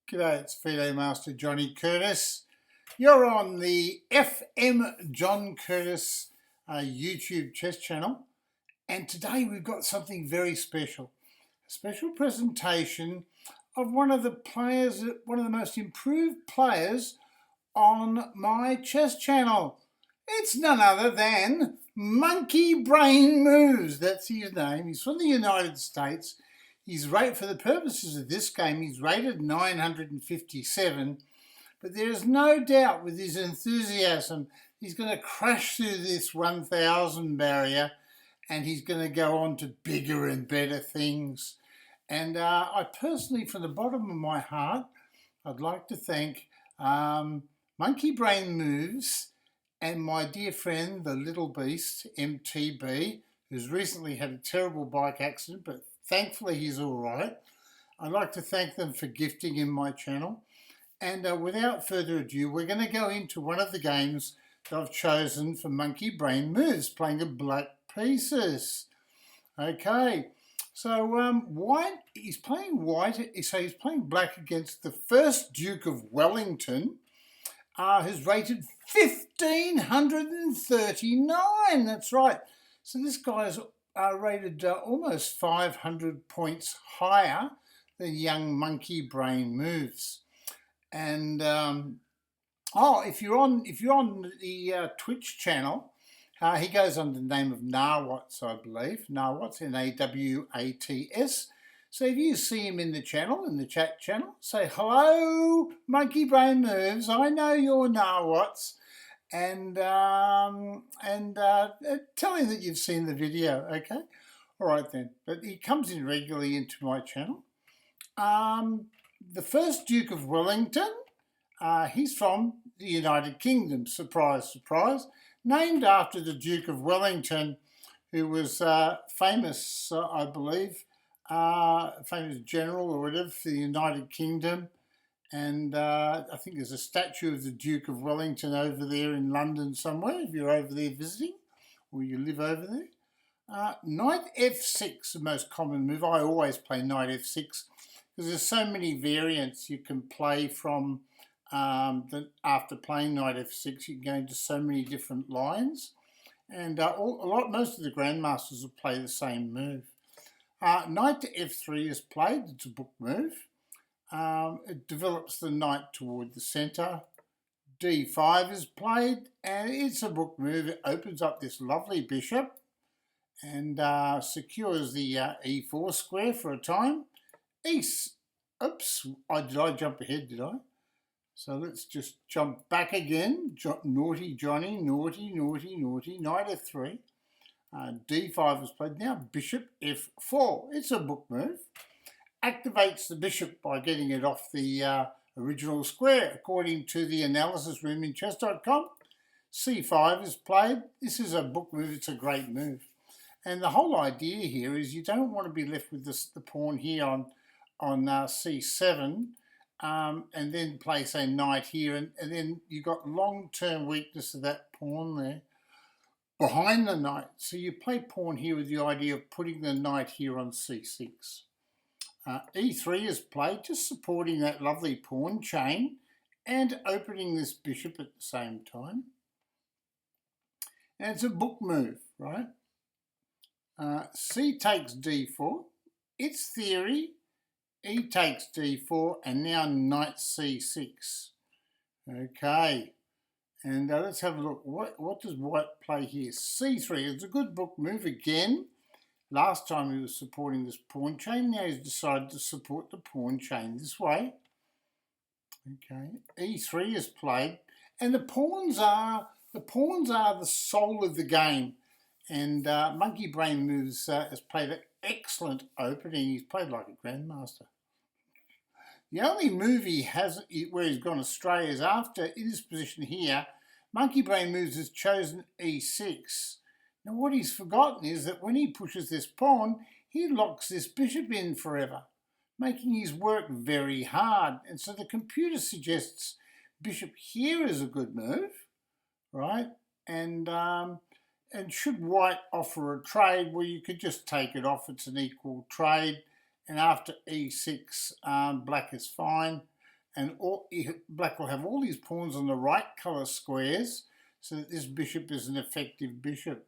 G'day, it's Fido Master Johnny Curtis. You're on the FM John Curtis YouTube chess channel, and today we've got something very special. A special presentation of one of the most improved players on my chess channel. It's none other than monkeebrain Moves. That's his name. He's from the United States. He's rated, for the purposes of this game, he's rated 957, but there is no doubt with his enthusiasm, he's going to crash through this 1,000 barrier and he's going to go on to bigger and better things. And I personally, from the bottom of my heart, I'd like to thank monkeebrain Moves and my dear friend, the little beast, MTB, who's recently had a terrible bike accident, but thankfully he's all right. I'd like to thank them for gifting him my channel. And without further ado, we're going to go into one of the games that I've chosen for monkeebrain Moves, playing the black pieces. Okay, so white, he's playing white, so he's playing black against the 1st Duke of Wellington, who's rated 1,539, that's right. So this guy's rated almost 500 points higher than young monkeebrain Moves. And if you're on the Twitch channel, he goes under the name of Nawats, I believe. Nawats, Nawats. So if you see him in the channel, in the chat channel, say hello, monkeebrain Moves. I know you're Nawats. And tell him that you've seen the video, okay? All right then, but he comes in regularly into my channel. The 1st Duke of Wellington, he's from the United Kingdom, surprise, surprise, named after the Duke of Wellington, who was famous, I believe, famous general or whatever for the United Kingdom. And I think there's a statue of the Duke of Wellington over there in London somewhere, if you're over there visiting, or you live over there. Knight f6, the most common move. I always play knight f6 because there's so many variants you can play from. After playing knight f6, you can go into so many different lines. And most of the grandmasters will play the same move. Knight to f3 is played. It's a book move. It develops the knight toward the centre. D5 is played, and it's a book move. It opens up this lovely bishop and secures the E4 square for a time. Oops, did I jump ahead, did I? So let's just jump back again. Naughty Johnny, naughty, naughty, naughty. Knight f3. D5 is played. Now bishop f4. It's a book move. Activates the bishop by getting it off the original square, according to the analysis room in chess.com. C5 is played. This is a book move. It's a great move. And the whole idea here is you don't want to be left with the pawn here on C7 and then place a knight here, and then you've got long-term weakness of that pawn there behind the knight. So you play pawn here with the idea of putting the knight here on C6. E3 is played, just supporting that lovely pawn chain and opening this bishop at the same time. And it's a book move, right? C takes D4. It's theory. E takes D4, and now knight C6. Okay, and let's have a look. What does white play here? C3. It's a good book move again. Last time he was supporting this pawn chain. Now he's decided to support the pawn chain this way. Okay, E3 is played, and the pawns are the soul of the game. And monkeebrain Moves has played an excellent opening. He's played like a grandmaster. The only move he has where he's gone astray is after, in this position here, monkeebrain Moves has chosen E6. Now what he's forgotten is that when he pushes this pawn, he locks this bishop in forever, making his work very hard. And so the computer suggests bishop here is a good move, right? And should white offer a trade, well, you could just take it off. It's an equal trade. And after E6, black is fine. and black will have all these pawns on the right colour squares, so that this bishop is an effective bishop.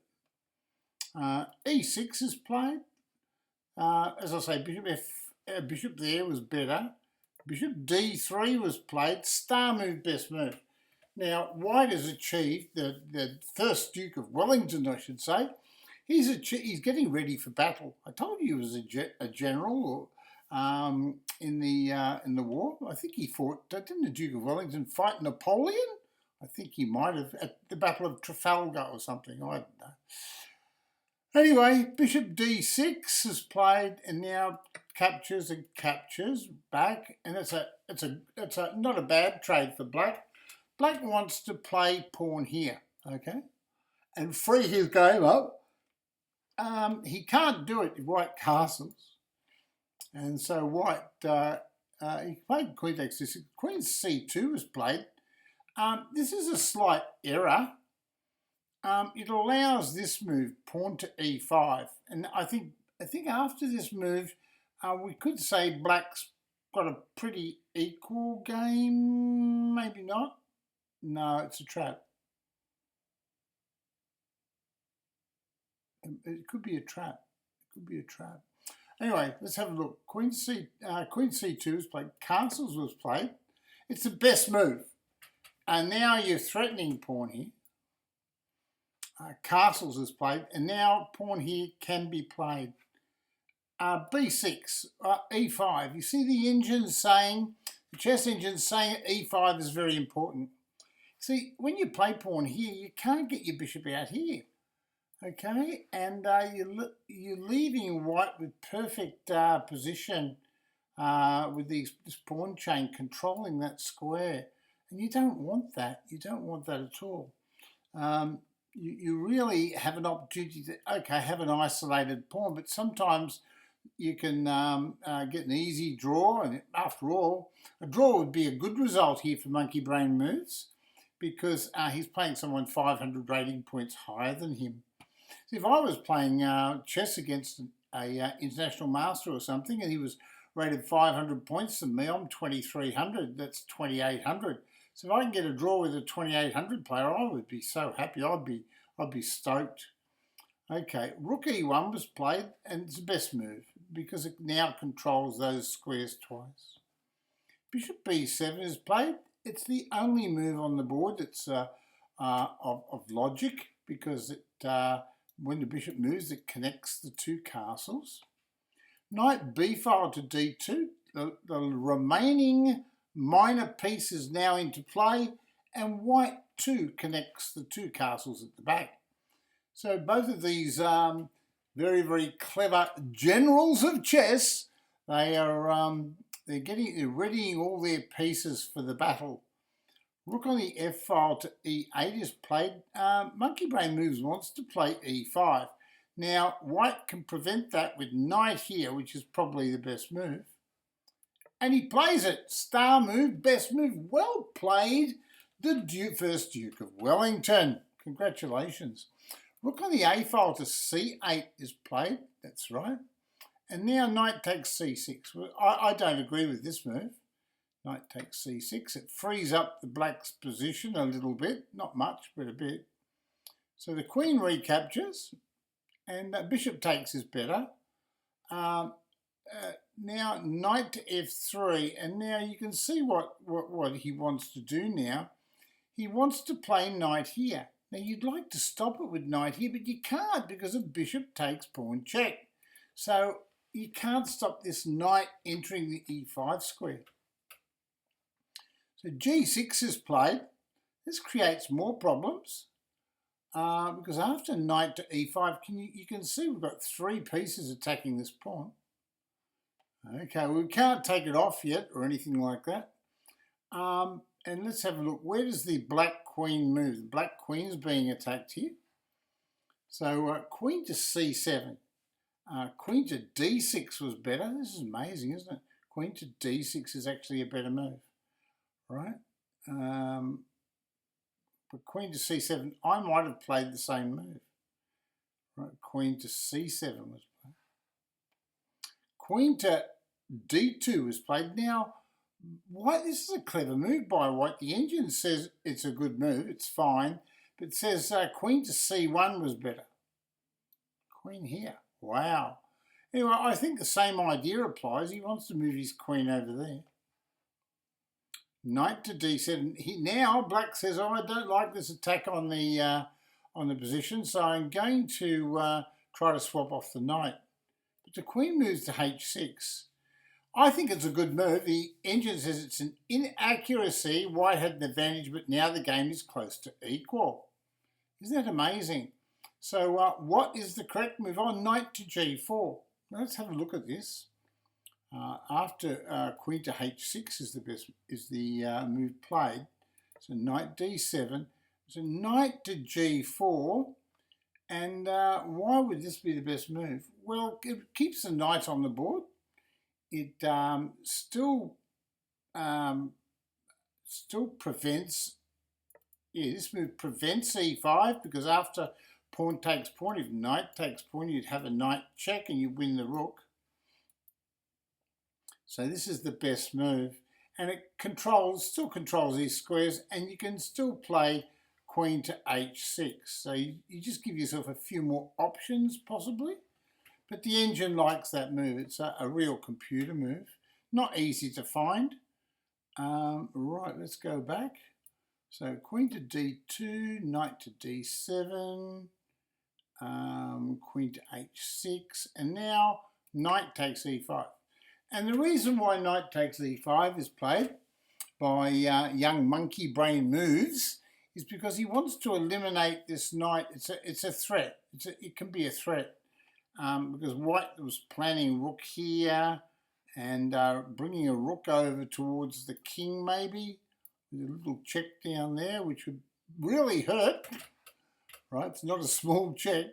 E6 is played. As I say, bishop there was better. Bishop D3 was played. Star move, best move. Now, white has achieved, the first Duke of Wellington, I should say, he's getting ready for battle. I told you he was a general in the war. I think he fought, didn't the Duke of Wellington fight Napoleon? I think he might have, at the Battle of Trafalgar or something, I don't know. Anyway, bishop d6 is played, and now captures and captures back, and it's not a bad trade for black. Black wants to play pawn here, okay, and free his game up. He can't do it if white castles, and so white he played queen takes this. Queen c2 was played. This is a slight error. It allows this move, pawn to e5, and I think after this move, we could say black's got a pretty equal game. Maybe not. No, it's a trap. It could be a trap. It could be a trap. Anyway, let's have a look. Queen c2 was played. Castles was played. It's the best move. And now you're threatening pawn here. Castles is played, and now pawn here can be played. b6, e5. You see the engine saying, the chess engine saying e5 is very important. See, when you play pawn here, you can't get your bishop out here, okay? And you're leaving white with perfect position with this pawn chain controlling that square. And you don't want that. You don't want that at all. You really have an opportunity to, okay, have an isolated pawn, but sometimes you can get an easy draw, and after all, a draw would be a good result here for Monkey Brain Moves, because he's playing someone 500 rating points higher than him. So if I was playing chess against a international master or something, and he was rated 500 points than me, I'm 2300, that's 2800. So if I can get a draw with a 2800 player, I would be so happy. I'd be stoked. Okay, rook e1 was played, and it's the best move because it now controls those squares twice. Bishop b7 is played. It's the only move on the board that's of logic, because when the bishop moves, it connects the two castles. Knight b-file to d2. The remaining minor piece is now into play, and white too connects the two castles at the back. So both of these very, very clever generals of chess, they're readying all their pieces for the battle. Rook on the f-file to e8 is played. Monkey Brain Moves wants to play e5. Now white can prevent that with knight here, which is probably the best move. And he plays it. Star move, best move. Well played, the first Duke of Wellington. Congratulations. Rook on the a-file to c8 is played. That's right. And now knight takes c6. Well, I don't agree with this move. Knight takes c6. It frees up the black's position a little bit. Not much, but a bit. So the queen recaptures. And bishop takes is better. Now knight to f3, and now you can see what he wants to do now. He wants to play knight here. Now you'd like to stop it with knight here, but you can't because a bishop takes pawn check. So you can't stop this knight entering the e5 square. So g6 is played. This creates more problems because after knight to e5, you can see we've got three pieces attacking this pawn. Okay, we can't take it off yet or anything like that. And let's have a look. Where does the black queen move? The black queen's being attacked here. So queen to c7. Queen to d6 was better. This is amazing, isn't it? Queen to d6 is actually a better move, right? But queen to c7, I might have played the same move. Right, queen to c7 was played. Queen to d2 was played. Now, White, this is a clever move by White. The engine says it's a good move, it's fine, but it says queen to c1 was better. Queen here. Wow. Anyway, I think the same idea applies. He wants to move his queen over there. Knight to d7. Now Black says, oh, I don't like this attack on the position, so I'm going to try to swap off the knight. But the queen moves to h6. I think it's a good move. The engine says it's an inaccuracy. White had an advantage, but now the game is close to equal. Isn't that amazing? So what is the correct move? On knight to g4. Let's have a look at this. After queen to h6 is the move played. So knight d7. So knight to g4. And why would this be the best move? Well, it keeps the knight on the board. It still prevents. Yeah, this move prevents e5 because after pawn takes pawn, if knight takes pawn, you'd have a knight check and you win the rook. So this is the best move, and it still controls these squares, and you can still play queen to h6. So you just give yourself a few more options possibly, but the engine likes that move. It's a real computer move, not easy to find. Right, let's go back. So queen to d2, knight to d7, queen to h6, and now knight takes e5. And the reason why knight takes e5 is played by young monkey brain moves is because he wants to eliminate this knight. It's a threat. It can be a threat because White was planning rook here and bringing a rook over towards the king maybe. With a little check down there, which would really hurt. Right, it's not a small check.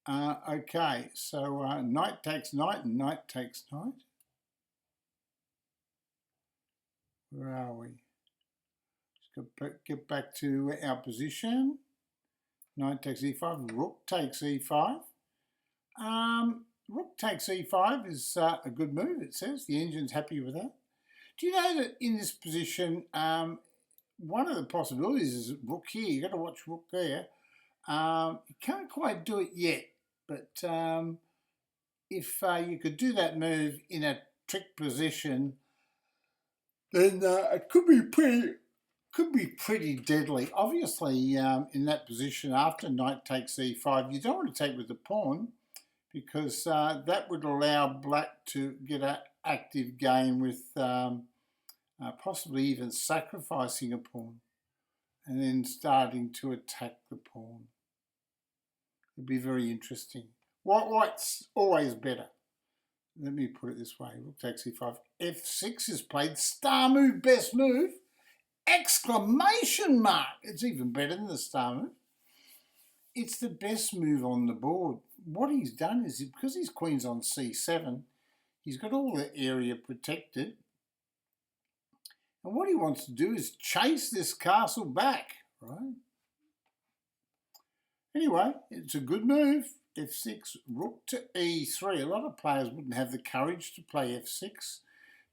Okay, so knight takes knight and knight takes knight. Where are we? Let's get back to our position. Knight takes e5, rook takes e5. Rook takes e5 is a good move, it says. The engine's happy with that. Do you know that in this position, one of the possibilities is rook here. You've got to watch rook there. You can't quite do it yet, but if you could do that move in a trick position, then it could be pretty deadly. Obviously, in that position, after knight takes e5, you don't want to take with the pawn because that would allow Black to get an active game with possibly even sacrificing a pawn and then starting to attack the pawn. It'd be very interesting. White's always better. Let me put it this way. Rook takes e5. f6 is played. Star move, best move. Exclamation mark. It's even better than the star move. It's the best move on the board. What he's done is, because his queen's on c7, he's got all the area protected. And what he wants to do is chase this castle back, right? Anyway, it's a good move. f6, rook to e3. A lot of players wouldn't have the courage to play f6,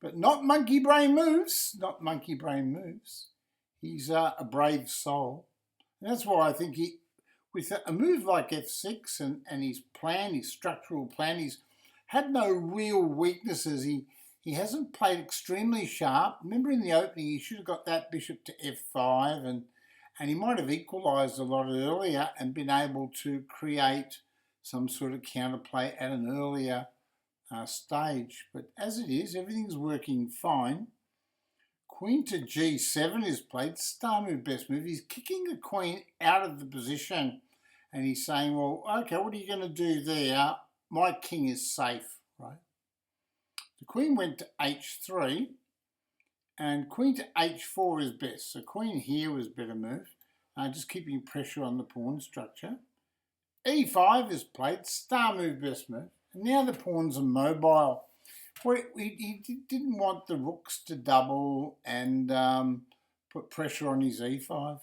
but not monkey brain moves. Not monkey brain moves. He's a brave soul. And that's why I think with a move like f6 and his plan, his structural plan, he's had no real weaknesses. He hasn't played extremely sharp. Remember in the opening, he should have got that bishop to f5 and he might have equalised a lot earlier and been able to create some sort of counterplay at an earlier stage. But as it is, everything's working fine. Queen to g7 is played. Star move, best move. He's kicking the queen out of the position and he's saying, well, okay, what are you going to do there? My king is safe, right? The queen went to h3 and queen to h4 is best. So queen here was better move, just keeping pressure on the pawn structure. e5 is played. Star move, best move. And now the pawns are mobile. He didn't want the rooks to double and put pressure on his e5.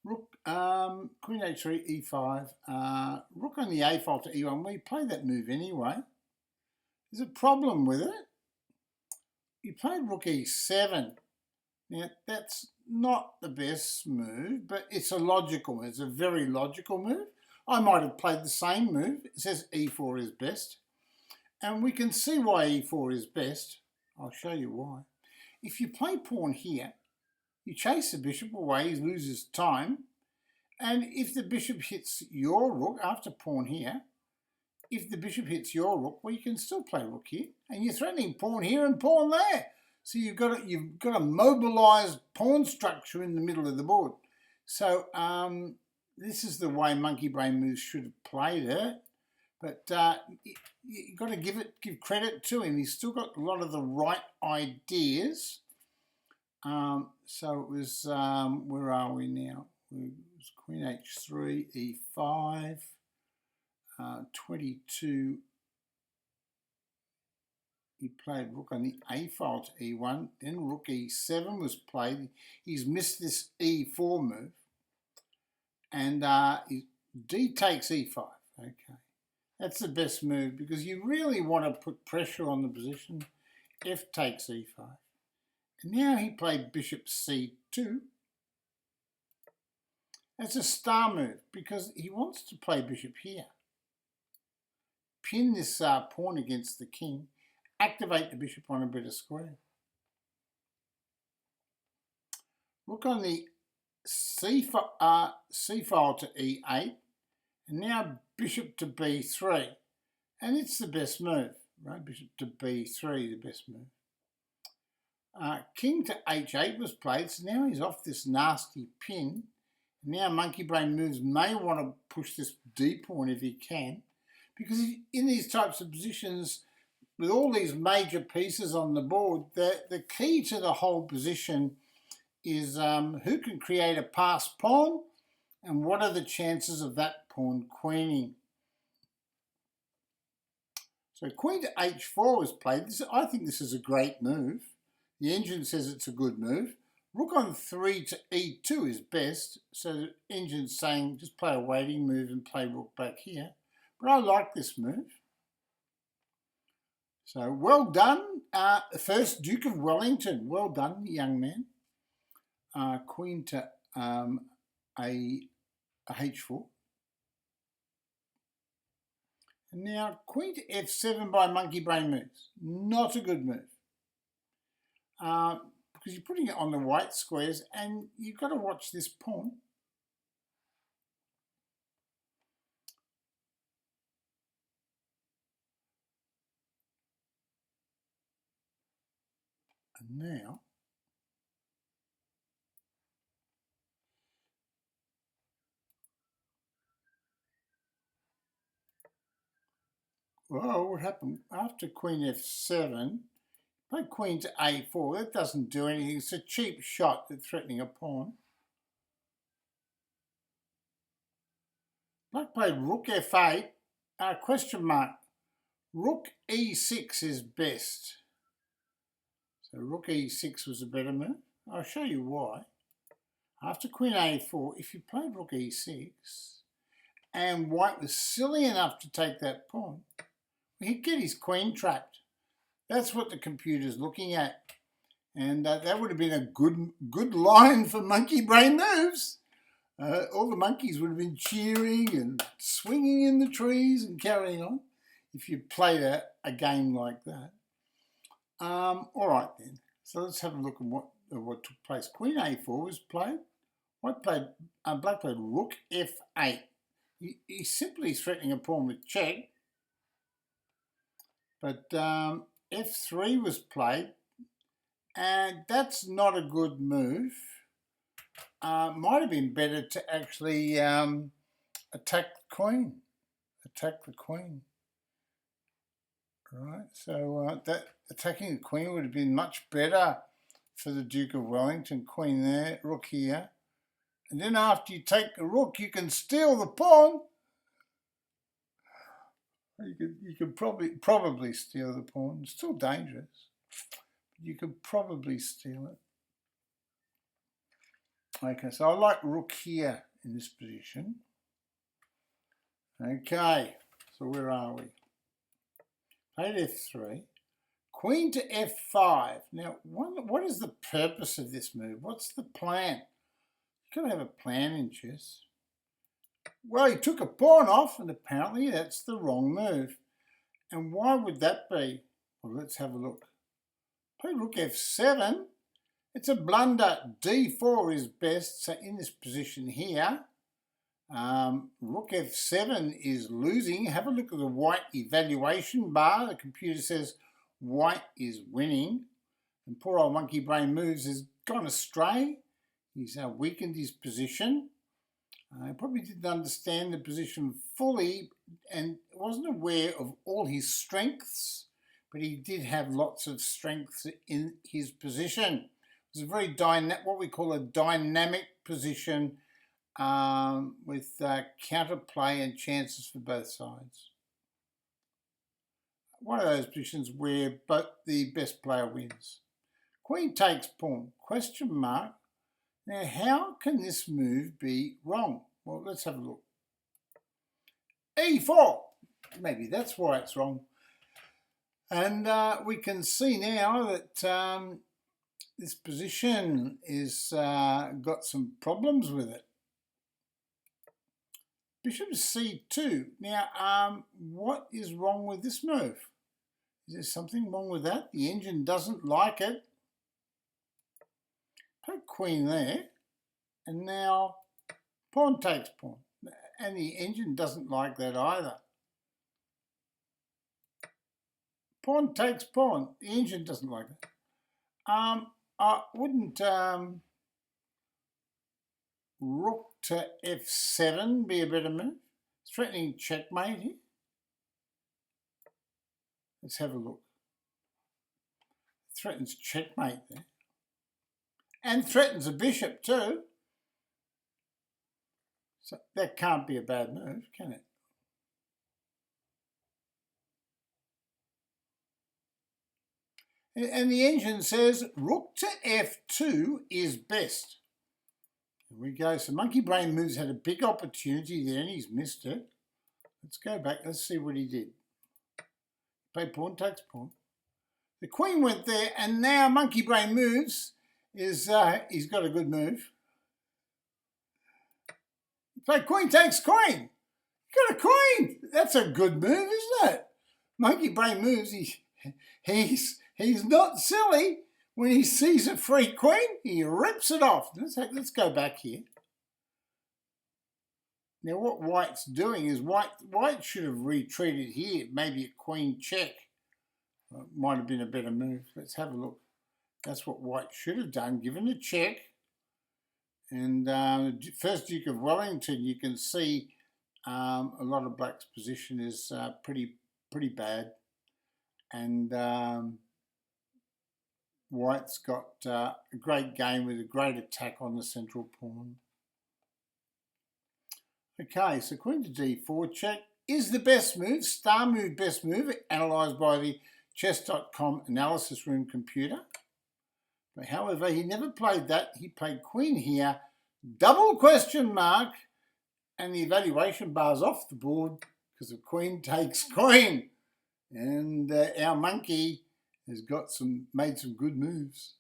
Rook, queen h3, e5. Rook on the a file to e1. We play that move anyway. There's a problem with it. you played rook e7. Now, that's not the best move, but it's a logical move. It's a very logical move. I might have played the same move. It says e4 is best. And we can see why e4 is best. I'll show you why. If you play pawn here, you chase the bishop away, he loses time. And if the bishop hits your rook after pawn here, if the bishop hits your rook, well, you can still play rook here. And you're threatening pawn here and pawn there. So you've got a mobilised pawn structure in the middle of the board. So this is the way Monkey Brain Moves should have played it. But you've got to give credit to him. He's still got a lot of the right ideas. So it was, where are we now? It was Queen H3, E5, 22. He played rook on the A file to E1. Then rook E7 was played. He's missed this E4 move. And D takes E5. Okay. That's the best move because you really want to put pressure on the position. F takes E5. And now he played bishop C2. That's a star move because he wants to play bishop here. Pin this pawn against the king. Activate the bishop on a better square. Rook on the C file to E8. And now bishop to B3. And it's the best move, right? Bishop to B3, the best move. King to H8 was played, so now he's off this nasty pin. Now Monkey Brain Moves may want to push this D pawn if he can, because in these types of positions, with all these major pieces on the board, the key to the whole position is who can create a passed pawn and what are the chances of that pawn queening. So Queen to H4 was played. I think this is a great move. The engine says it's a good move. Rook on 3 to E2 is best. So the engine's saying just play a waiting move and play rook back here. But I like this move. So well done, first Duke of Wellington. Well done, young man. Queen to a H4. And now Queen to F7 by Monkey Brain Moves. Not a good move. Because you're putting it on the white squares and you've got to watch this pawn. And now well, what happened after Queen F7? Play Queen to A4. That doesn't do anything. It's a cheap shot at threatening a pawn. Black played Rook F8. Question mark. Rook E6 is best. So Rook E6 was a better move. I'll show you why. After Queen A4, if you played Rook E6 and White was silly enough to take that pawn, he'd get his queen trapped. That's what the computer's looking at. And that would have been a good line for Monkey Brain Moves. All the monkeys would have been cheering and swinging in the trees and carrying on if you played a game like that. All right then. So let's have a look at what took place. Queen A4 was played. Black played Rook F8. He's simply threatening a pawn with check. But F3 was played, and that's not a good move. Might have been better to actually attack the queen. Attack the queen. Right, so that attacking the queen would have been much better for the Duke of Wellington. Queen there, rook here. And then after you take the rook, you can steal the pawn. You could probably steal the pawn. It's still dangerous. You could probably steal it. Okay, so I like rook here in this position. Okay, so where are we? Played F3. Queen to f5. Now, what is the purpose of this move? What's the plan? You've got to have a plan in chess. Well, he took a pawn off, and apparently that's the wrong move. And why would that be? Well, let's have a look. Play rook f7. It's a blunder. d4 is best. So in this position here, rook f7 is losing. Have a look at the white evaluation bar. The computer says white is winning. And poor old monkey brain moves has gone astray. He's weakened his position. He probably didn't understand the position fully and wasn't aware of all his strengths, but he did have lots of strengths in his position. It was a very what we call a dynamic position with counterplay and chances for both sides. One of those positions where the best player wins. Queen takes pawn, question mark. Now, how can this move be wrong? Well, let's have a look. e4. Maybe that's why it's wrong. And we can see now that this position is got some problems with it. Bishop c2. Now, what is wrong with this move? Is there something wrong with that? The engine doesn't like it. Play queen there, and now pawn takes pawn, and the engine doesn't like that either. Pawn takes pawn, the engine doesn't like it. I wouldn't rook to f7 be a better move? Threatening checkmate here. Let's have a look. Threatens checkmate there. And threatens a bishop too. So that can't be a bad move, can it? And the engine says rook to f2 is best. Here we go. So monkey brain moves had a big opportunity there and he's missed it. Let's go back. Let's see what he did. Play pawn takes pawn. The queen went there, and now monkey brain moves. He's got a good move. Play queen takes queen. Got a queen. That's a good move, isn't it? Monkey brain moves. He's not silly. When he sees a free queen, he rips it off. Let's go back here. Now what white's doing is white should have retreated here. Maybe a queen check. Might have been a better move. Let's have a look. That's what white should have done, given a check. And the 1st Duke of Wellington, you can see a lot of black's position is pretty bad. And white's got a great game with a great attack on the central pawn. Okay, so queen to d4 check is the best move, star move, best move, analysed by the chess.com analysis room computer. But however, he never played that. He played queen here, double question mark, and the evaluation bar's off the board because the queen takes queen. And our monkey has made some good moves.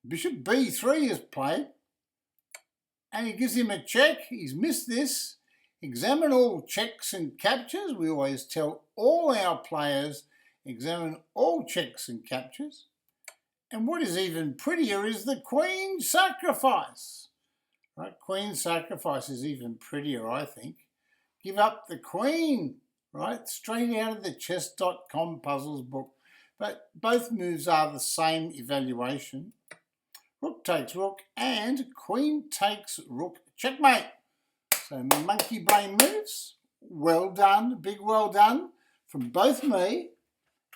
Bishop b3 is played. And he gives him a check. He's missed this. Examine all checks and captures. We always tell all our players, examine all checks and captures. And what is even prettier is the queen sacrifice. Right? Queen sacrifice is even prettier, I think. Give up the queen, right? Straight out of the chess.com puzzles book. But both moves are the same evaluation. Rook takes rook and queen takes rook. Checkmate. So monkey brain moves. Well done. Big well done from both me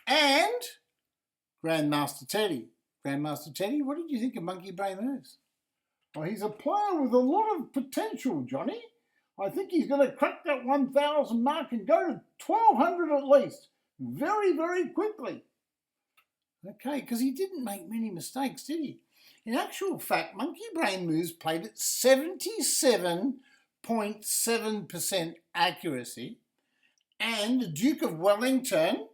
and Grandmaster Teddy. Grandmaster Teddy, what did you think of monkey brain moves? Well, he's a player with a lot of potential, Johnny. I think he's going to crack that 1,000 mark and go to 1,200 at least. Very, very quickly. Okay, because he didn't make many mistakes, did he? In actual fact, monkey brain moves played at 77.7% accuracy, and the Duke of Wellington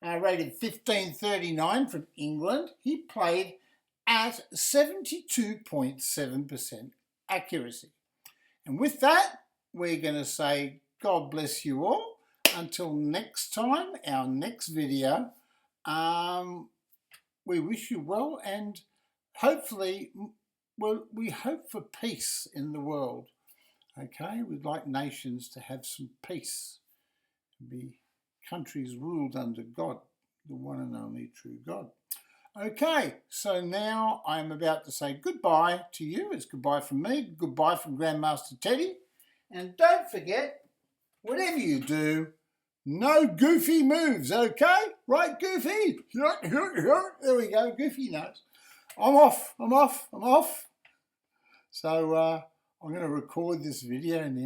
rated 1539 from England. He played at 72.7% accuracy. And with that, we're going to say God bless you all. Until next time, our next video, we wish you well, and hopefully, well, we hope for peace in the world. Okay, we'd like nations to have some peace, be countries ruled under God, the one and only true God. Okay, so now I'm about to say goodbye to you. It's goodbye from me, goodbye from Grandmaster Teddy. And don't forget, whatever you do, no goofy moves, okay? Right, Goofy? There we go, Goofy knows. I'm off. So I'm going to record this video now.